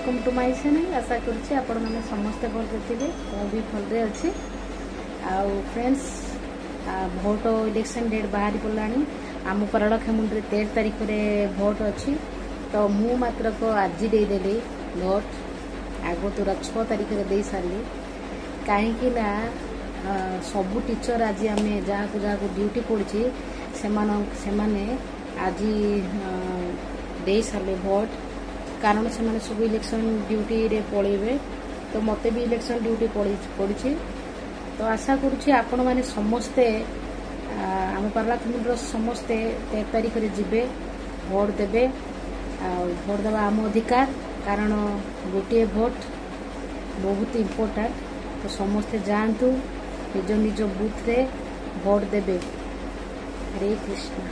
Welcome to my channel. आशा करुच्ची आपण मैंने समस्ते भल थे भी भलरे अच्छी। आउ फ्रेंड्स भोट इलेक्शन डेट बाहरी पड़ा आम कराड़ खेमुंडी 13 तारीख में भोट अच्छी। तो मु मात्र को आज देदेली भोट आगो तुरा 6 तारीख में दे सारी कहीं सबू टीचर आज आम जहाँ जहाँ ड्यूटी पड़ी से आज दे सारे भोट कारण से सब इलेक्शन ड्यूटी रे पड़े। तो मते भी इलेक्शन ड्यूटी पड़ी। तो आशा करुच्ची आपण मैंने समस्ते आम पार्लामेंट समस्ते 13 तारीख में जीवे भोट देवे। भोट देवा आम अधिकार कारण गोटे भोट बहुत इम्पोर्टाट। तो समस्ते जातु निज निज बूथ रे भोट देवे। हरे कृष्ण।